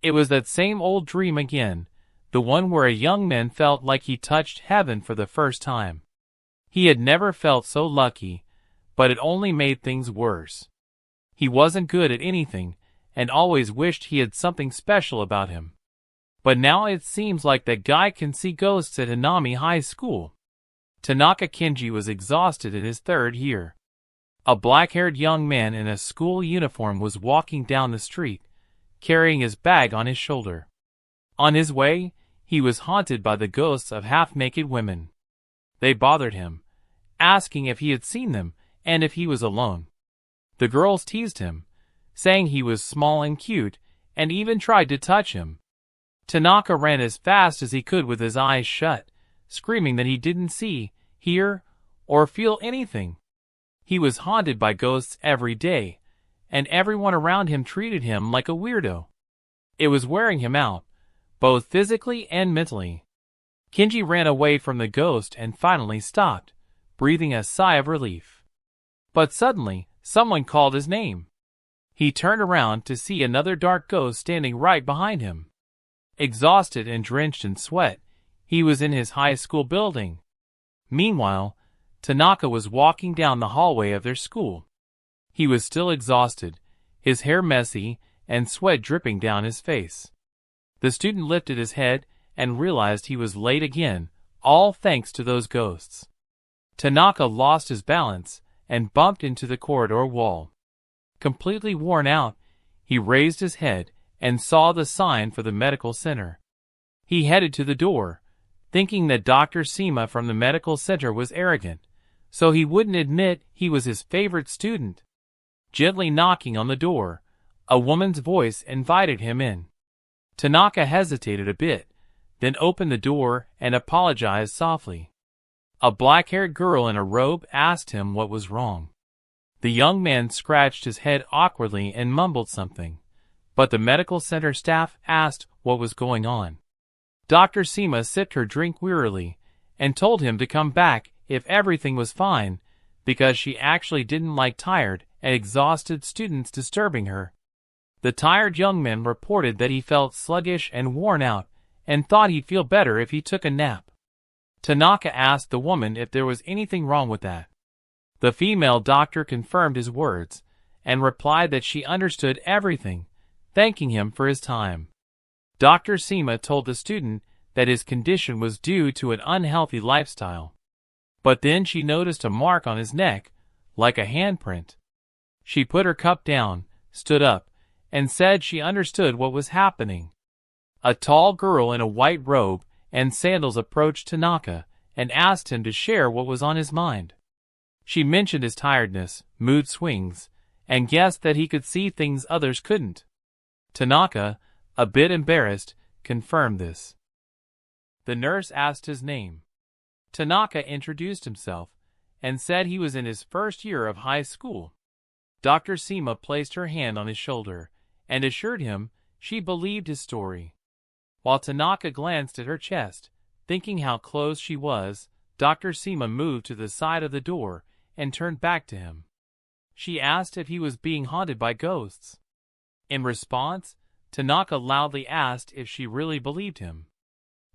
It was that same old dream again, the one where a young man felt like he touched heaven for the first time. He had never felt so lucky, but it only made things worse. He wasn't good at anything, and always wished he had something special about him. But now it seems like that guy can see ghosts at Hanami High School. Tanaka Kenji was exhausted in his third year. A black-haired young man in a school uniform was walking down the street, carrying his bag on his shoulder. On his way, he was haunted by the ghosts of half-naked women. They bothered him, asking if he had seen them and if he was alone. The girls teased him, saying he was small and cute, and even tried to touch him. Tanaka ran as fast as he could with his eyes shut, screaming that he didn't see, hear, or feel anything. He was haunted by ghosts every day, and everyone around him treated him like a weirdo. It was wearing him out, both physically and mentally. Kenji ran away from the ghost and finally stopped, breathing a sigh of relief. But suddenly, someone called his name. He turned around to see another dark ghost standing right behind him. Exhausted and drenched in sweat, he was in his high school building. Meanwhile, Tanaka was walking down the hallway of their school. He was still exhausted, his hair messy, and sweat dripping down his face. The student lifted his head and realized he was late again, all thanks to those ghosts. Tanaka lost his balance and bumped into the corridor wall. Completely worn out, he raised his head and saw the sign for the medical center. He headed to the door, thinking that Dr. Sima from the medical center was arrogant, so he wouldn't admit he was his favorite student. Gently knocking on the door, a woman's voice invited him in. Tanaka hesitated a bit, then opened the door and apologized softly. A black-haired girl in a robe asked him what was wrong. The young man scratched his head awkwardly and mumbled something, but the medical center staff asked what was going on. Dr. Sima sipped her drink wearily and told him to come back if everything was fine, because she actually didn't like tired and exhausted students disturbing her. The tired young man reported that he felt sluggish and worn out and thought he'd feel better if he took a nap. Tanaka asked the woman if there was anything wrong with that. The female doctor confirmed his words and replied that she understood everything, thanking him for his time. Dr. Sima told the student that his condition was due to an unhealthy lifestyle. But then she noticed a mark on his neck, like a handprint. She put her cup down, stood up, and said she understood what was happening. A tall girl in a white robe and sandals approached Tanaka and asked him to share what was on his mind. She mentioned his tiredness, mood swings, and guessed that he could see things others couldn't. Tanaka, a bit embarrassed, confirmed this. The nurse asked his name. Tanaka introduced himself and said he was in his first year of high school. Dr. Sima placed her hand on his shoulder and assured him she believed his story. While Tanaka glanced at her chest, thinking how close she was, Dr. Sima moved to the side of the door and turned back to him. She asked if he was being haunted by ghosts. In response, Tanaka loudly asked if she really believed him.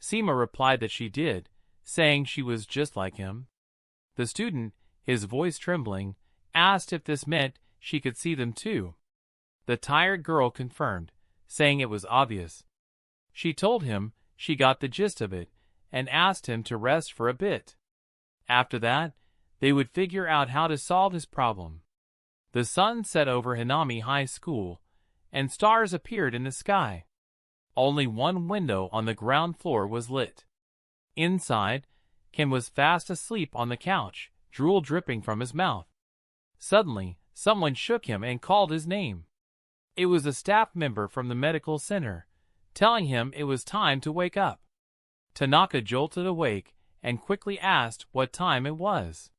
Sima replied that she did, saying she was just like him. The student, his voice trembling, asked if this meant she could see them too. The tired girl confirmed, saying it was obvious. She told him she got the gist of it and asked him to rest for a bit. After that, they would figure out how to solve his problem. The sun set over Hanami High School, and stars appeared in the sky. Only one window on the ground floor was lit. Inside, Ken was fast asleep on the couch, drool dripping from his mouth. Suddenly, someone shook him and called his name. It was a staff member from the medical center, telling him it was time to wake up. Tanaka jolted awake and quickly asked what time it was.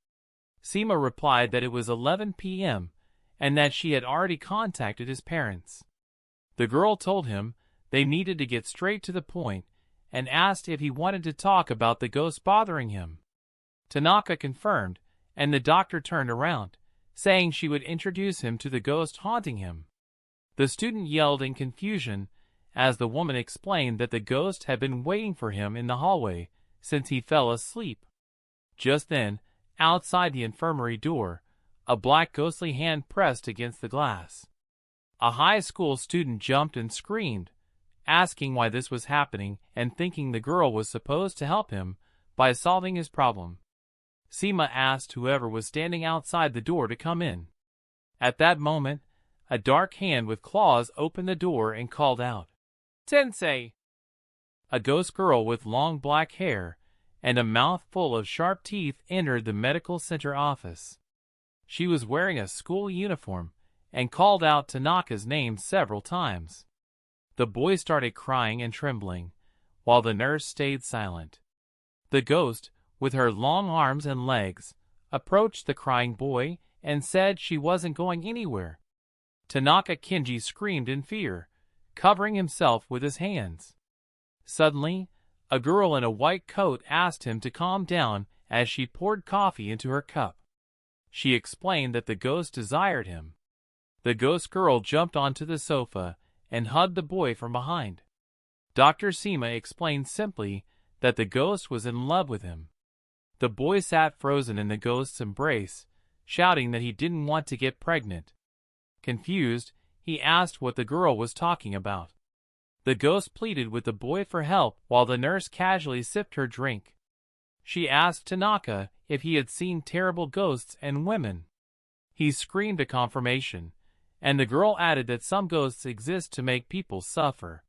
Sima replied that it was 11 p.m. and that she had already contacted his parents. The girl told him they needed to get straight to the point and asked if he wanted to talk about the ghost bothering him. Tanaka confirmed, and the doctor turned around, saying she would introduce him to the ghost haunting him. The student yelled in confusion as the woman explained that the ghost had been waiting for him in the hallway since he fell asleep. Just then, outside the infirmary door, a black ghostly hand pressed against the glass. A high school student jumped and screamed, asking why this was happening and thinking the girl was supposed to help him by solving his problem. Seema asked whoever was standing outside the door to come in. At that moment, a dark hand with claws opened the door and called out, "Sensei!" A ghost girl with long black hair and a mouth full of sharp teeth entered the medical center office. She was wearing a school uniform and called out Tanaka's name several times. The boy started crying and trembling, while the nurse stayed silent. The ghost, with her long arms and legs, approached the crying boy and said she wasn't going anywhere. Tanaka Kenji screamed in fear, covering himself with his hands. Suddenly, a girl in a white coat asked him to calm down as she poured coffee into her cup. She explained that the ghost desired him. The ghost girl jumped onto the sofa and hugged the boy from behind. Dr. Seema explained simply that the ghost was in love with him. The boy sat frozen in the ghost's embrace, shouting that he didn't want to get pregnant. Confused, he asked what the girl was talking about. The ghost pleaded with the boy for help while the nurse casually sipped her drink. She asked Tanaka if he had seen terrible ghosts and women. He screamed a confirmation, and the girl added that some ghosts exist to make people suffer.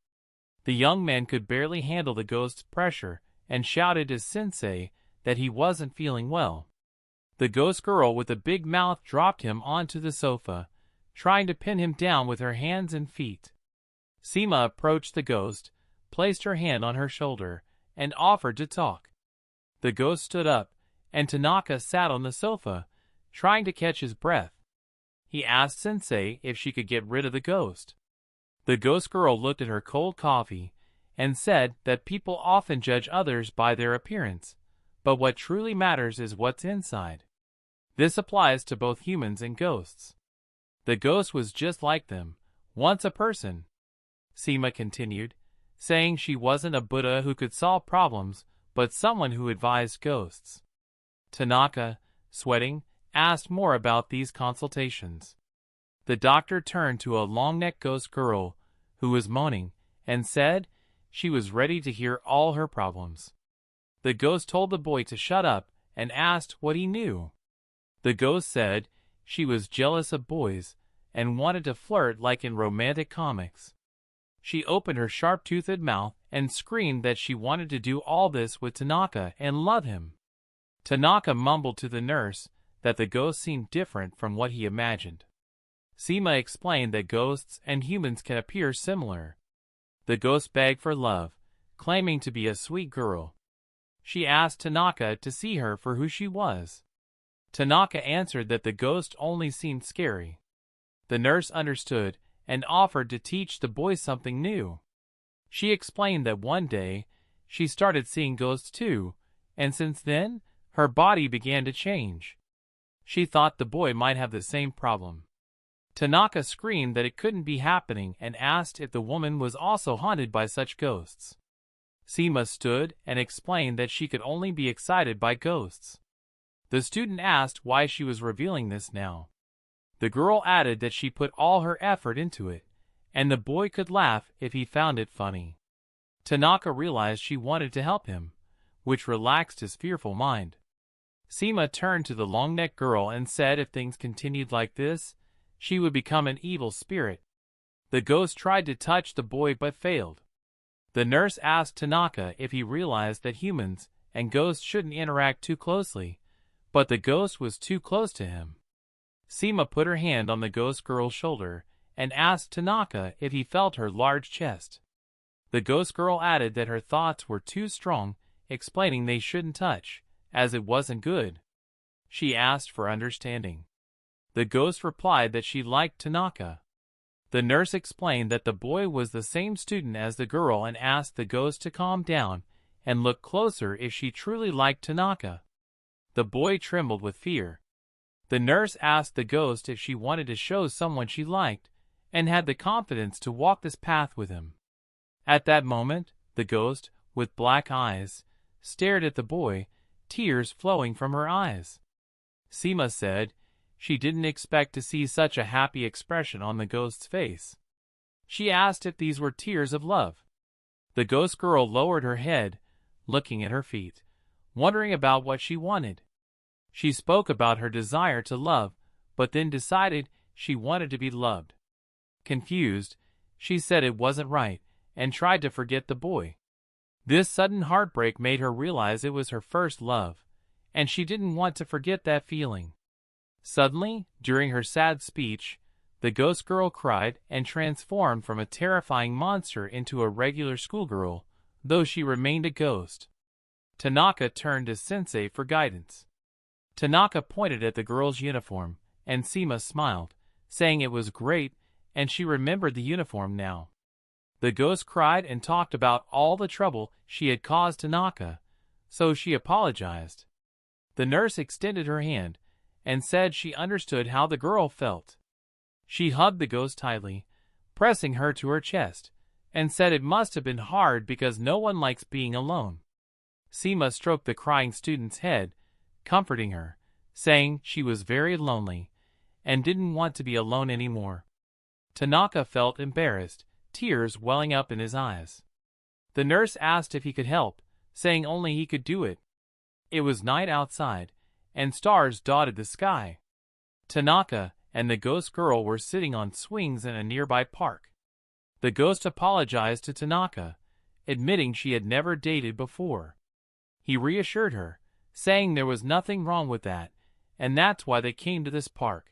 The young man could barely handle the ghost's pressure and shouted to Sensei that he wasn't feeling well. The ghost girl with the big mouth dropped him onto the sofa, trying to pin him down with her hands and feet. Seema approached the ghost, placed her hand on her shoulder, and offered to talk. The ghost stood up, and Tanaka sat on the sofa, trying to catch his breath. He asked Sensei if she could get rid of the ghost. The ghost girl looked at her cold coffee and said that people often judge others by their appearance, but what truly matters is what's inside. This applies to both humans and ghosts. The ghost was just like them, once a person. Seema continued, saying she wasn't a Buddha who could solve problems, but someone who advised ghosts. Tanaka, sweating, asked more about these consultations. The doctor turned to a long-necked ghost girl who was moaning and said she was ready to hear all her problems. The ghost told the boy to shut up and asked what he knew. The ghost said she was jealous of boys and wanted to flirt like in romantic comics. She opened her sharp-toothed mouth and screamed that she wanted to do all this with Tanaka and love him. Tanaka mumbled to the nurse that the ghost seemed different from what he imagined. Seema explained that ghosts and humans can appear similar. The ghost begged for love, claiming to be a sweet girl. She asked Tanaka to see her for who she was. Tanaka answered that the ghost only seemed scary. The nurse understood and offered to teach the boy something new. She explained that one day she started seeing ghosts too, and since then her body began to change. She thought the boy might have the same problem. Tanaka screamed that it couldn't be happening and asked if the woman was also haunted by such ghosts. Seema stood and explained that she could only be excited by ghosts. The student asked why she was revealing this now. The girl added that she put all her effort into it, and the boy could laugh if he found it funny. Tanaka realized she wanted to help him, which relaxed his fearful mind. Seema turned to the long-necked girl and said if things continued like this, she would become an evil spirit. The ghost tried to touch the boy but failed. The nurse asked Tanaka if he realized that humans and ghosts shouldn't interact too closely, but the ghost was too close to him. Seema put her hand on the ghost girl's shoulder and asked Tanaka if he felt her large chest. The ghost girl added that her thoughts were too strong, explaining they shouldn't touch, as it wasn't good. She asked for understanding. The ghost replied that she liked Tanaka. The nurse explained that the boy was the same student as the girl and asked the ghost to calm down and look closer if she truly liked Tanaka. The boy trembled with fear. The nurse asked the ghost if she wanted to show someone she liked and had the confidence to walk this path with him. At that moment, the ghost, with black eyes, stared at the boy, tears flowing from her eyes. Seema said she didn't expect to see such a happy expression on the ghost's face. She asked if these were tears of love. The ghost girl lowered her head, looking at her feet, wondering about what she wanted. She spoke about her desire to love, but then decided she wanted to be loved. Confused, she said it wasn't right, and tried to forget the boy. This sudden heartbreak made her realize it was her first love, and she didn't want to forget that feeling. Suddenly, during her sad speech, the ghost girl cried and transformed from a terrifying monster into a regular schoolgirl, though she remained a ghost. Tanaka turned to Sensei for guidance. Tanaka pointed at the girl's uniform, and Seema smiled, saying it was great, and she remembered the uniform now. The ghost cried and talked about all the trouble she had caused Tanaka, so she apologized. The nurse extended her hand and said she understood how the girl felt. She hugged the ghost tightly, pressing her to her chest, and said it must have been hard because no one likes being alone. Seema stroked the crying student's head, comforting her, saying she was very lonely and didn't want to be alone anymore. Tanaka felt embarrassed, tears welling up in his eyes. The nurse asked if he could help, saying only he could do it. It was night outside, and stars dotted the sky. Tanaka and the ghost girl were sitting on swings in a nearby park. The ghost apologized to Tanaka, admitting she had never dated before. He reassured her, saying there was nothing wrong with that, and that's why they came to this park.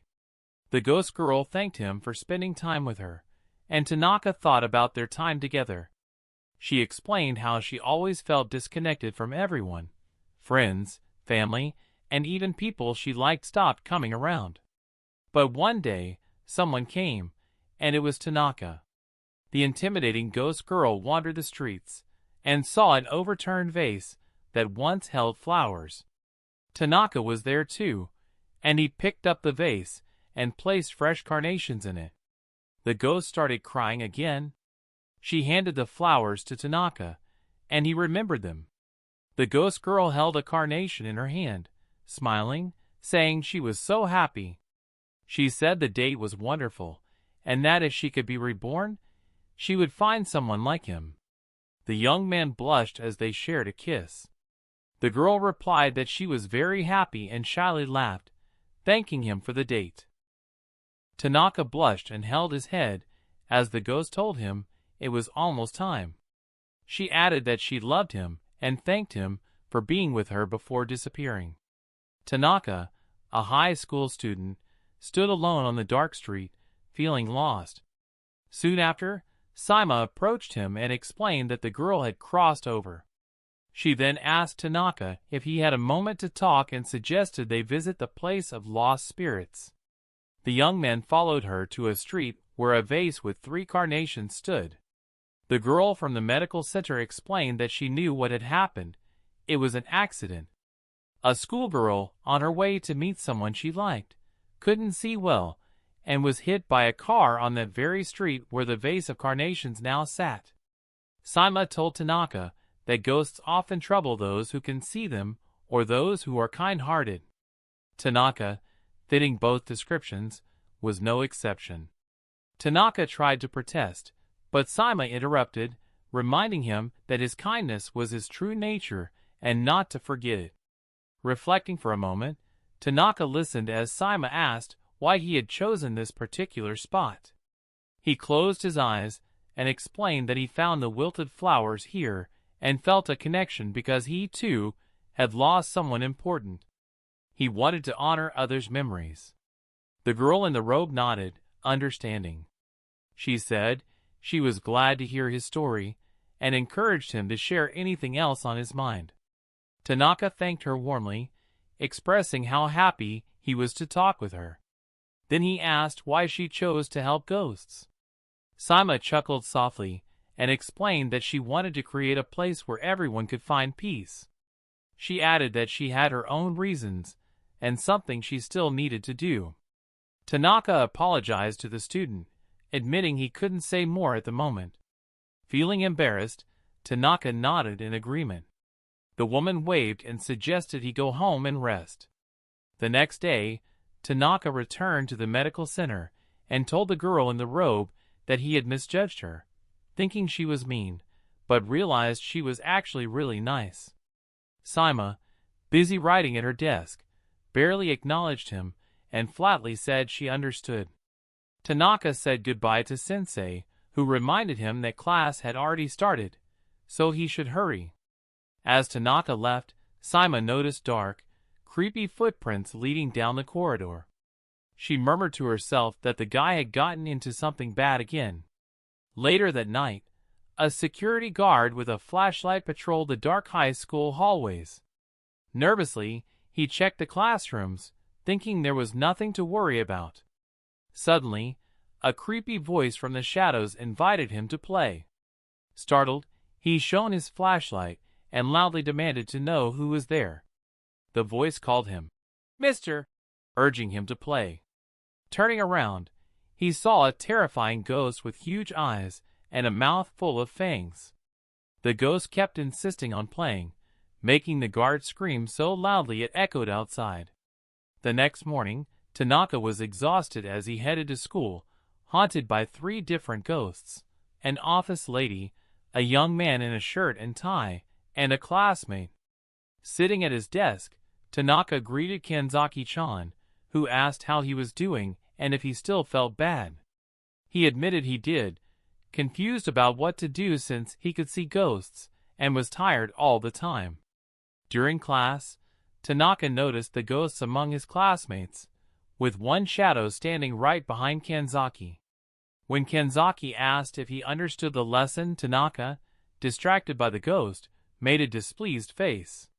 The ghost girl thanked him for spending time with her, and Tanaka thought about their time together. She explained how she always felt disconnected from everyone. Friends, family, and even people she liked stopped coming around. But one day, someone came, and it was Tanaka. The intimidating ghost girl wandered the streets, and saw an overturned vase that once held flowers. Tanaka was there too, and he picked up the vase and placed fresh carnations in it. The ghost started crying again. She handed the flowers to Tanaka, and he remembered them. The ghost girl held a carnation in her hand, smiling, saying she was so happy. She said the date was wonderful, and that if she could be reborn, she would find someone like him. The young man blushed as they shared a kiss. The girl replied that she was very happy and shyly laughed, thanking him for the date. Tanaka blushed and held his head as the ghost told him it was almost time. She added that she loved him and thanked him for being with her before disappearing. Tanaka, a high school student, stood alone on the dark street, feeling lost. Soon after, Seema approached him and explained that the girl had crossed over. She then asked Tanaka if he had a moment to talk and suggested they visit the place of lost spirits. The young man followed her to a street where a vase with 3 carnations stood. The girl from the medical center explained that she knew what had happened. It was an accident. A schoolgirl, on her way to meet someone she liked, couldn't see well, and was hit by a car on that very street where the vase of carnations now sat. Seema told Tanaka that ghosts often trouble those who can see them or those who are kind-hearted. Tanaka, fitting both descriptions, was no exception. Tanaka tried to protest, but Seema interrupted, reminding him that his kindness was his true nature and not to forget it. Reflecting for a moment, Tanaka listened as Seema asked why he had chosen this particular spot. He closed his eyes and explained that he found the wilted flowers here and felt a connection because he, too, had lost someone important. He wanted to honor others' memories. The girl in the robe nodded, understanding. She said she was glad to hear his story and encouraged him to share anything else on his mind. Tanaka thanked her warmly, expressing how happy he was to talk with her. Then he asked why she chose to help ghosts. Seema chuckled softly and explained that she wanted to create a place where everyone could find peace. She added that she had her own reasons and something she still needed to do. Tanaka apologized to the student, admitting he couldn't say more at the moment. Feeling embarrassed, Tanaka nodded in agreement. The woman waved and suggested he go home and rest. The next day, Tanaka returned to the medical center and told the girl in the robe that he had misjudged her, thinking she was mean, but realized she was actually really nice. Saima, busy writing at her desk, barely acknowledged him and flatly said she understood. Tanaka said goodbye to Sensei, who reminded him that class had already started, so he should hurry. As Tanaka left, Saima noticed dark, creepy footprints leading down the corridor. She murmured to herself that the guy had gotten into something bad again. Later that night, a security guard with a flashlight patrolled the dark high school hallways. Nervously, he checked the classrooms, thinking there was nothing to worry about. Suddenly, a creepy voice from the shadows invited him to play. Startled, he shone his flashlight and loudly demanded to know who was there. The voice called him, "Mister," urging him to play. Turning around, he saw a terrifying ghost with huge eyes and a mouth full of fangs. The ghost kept insisting on playing, making the guard scream so loudly it echoed outside. The next morning, Tanaka was exhausted as he headed to school, haunted by 3 different ghosts: an office lady, a young man in a shirt and tie, and a classmate. Sitting at his desk, Tanaka greeted Kanzaki-chan, who asked how he was doing and if he still felt bad. He admitted he did, confused about what to do since he could see ghosts and was tired all the time. During class, Tanaka noticed the ghosts among his classmates, with one shadow standing right behind Kanzaki. When Kanzaki asked if he understood the lesson, Tanaka, distracted by the ghost, made a displeased face.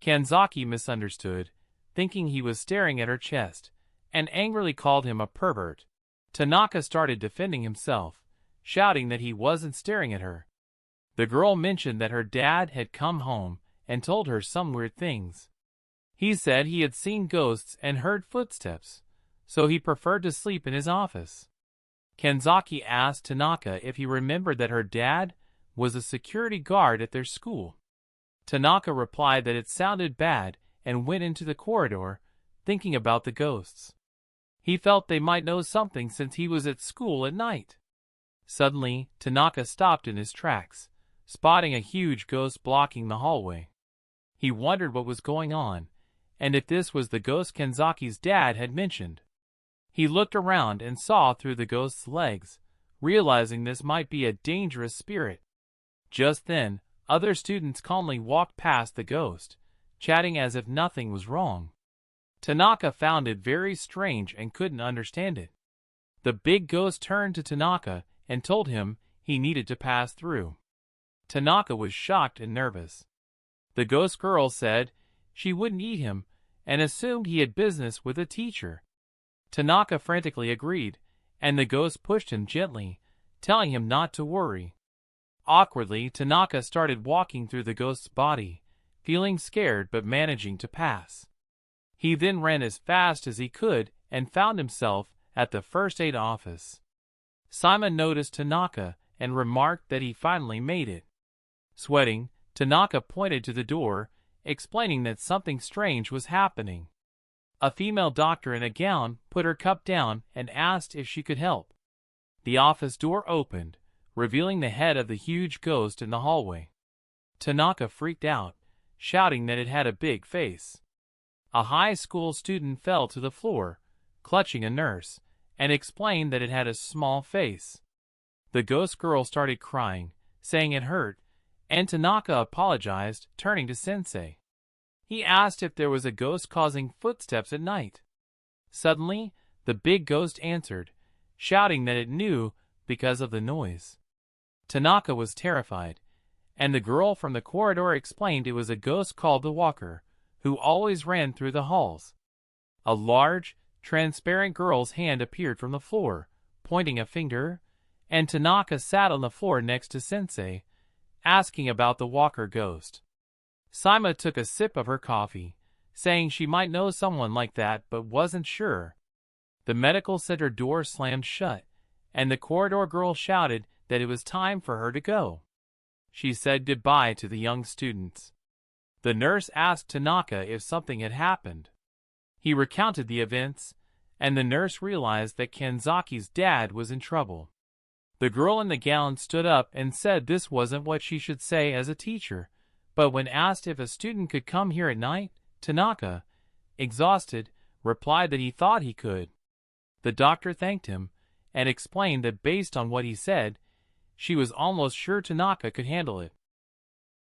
Kanzaki misunderstood, thinking he was staring at her chest, and angrily called him a pervert. Tanaka started defending himself, shouting that he wasn't staring at her. The girl mentioned that her dad had come home and told her some weird things. He said he had seen ghosts and heard footsteps, so he preferred to sleep in his office. Kanzaki asked Tanaka if he remembered that her dad was a security guard at their school. Tanaka replied that it sounded bad and went into the corridor, thinking about the ghosts. He felt they might know something since he was at school at night. Suddenly, Tanaka stopped in his tracks, spotting a huge ghost blocking the hallway. He wondered what was going on, and if this was the ghost Kanzaki's dad had mentioned. He looked around and saw through the ghost's legs, realizing this might be a dangerous spirit. Just then, other students calmly walked past the ghost, chatting as if nothing was wrong. Tanaka found it very strange and couldn't understand it. The big ghost turned to Tanaka and told him he needed to pass through. Tanaka was shocked and nervous. The ghost girl said she wouldn't eat him and assumed he had business with a teacher. Tanaka frantically agreed, and the ghost pushed him gently, telling him not to worry. Awkwardly, Tanaka started walking through the ghost's body, feeling scared but managing to pass. He then ran as fast as he could and found himself at the first aid office. Simon noticed Tanaka and remarked that he finally made it. Sweating, Tanaka pointed to the door, explaining that something strange was happening. A female doctor in a gown put her cup down and asked if she could help. The office door opened, revealing the head of the huge ghost in the hallway. Tanaka freaked out, shouting that it had a big face. A high school student fell to the floor, clutching a nurse, and explained that it had a small face. The ghost girl started crying, saying it hurt, and Tanaka apologized, turning to Sensei. He asked if there was a ghost causing footsteps at night. Suddenly, the big ghost answered, shouting that it knew because of the noise. Tanaka was terrified, and the girl from the corridor explained it was a ghost called the Walker, who always ran through the halls. A large, transparent girl's hand appeared from the floor, pointing a finger, and Tanaka sat on the floor next to Sensei, asking about the Walker ghost. Saima took a sip of her coffee, saying she might know someone like that but wasn't sure. The medical center door slammed shut, and the corridor girl shouted that it was time for her to go. She said goodbye to the young students. The nurse asked Tanaka if something had happened. He recounted the events, and the nurse realized that Kanzaki's dad was in trouble. The girl in the gown stood up and said this wasn't what she should say as a teacher, but when asked if a student could come here at night, Tanaka, exhausted, replied that he thought he could. The doctor thanked him, and explained that based on what he said, she was almost sure Tanaka could handle it.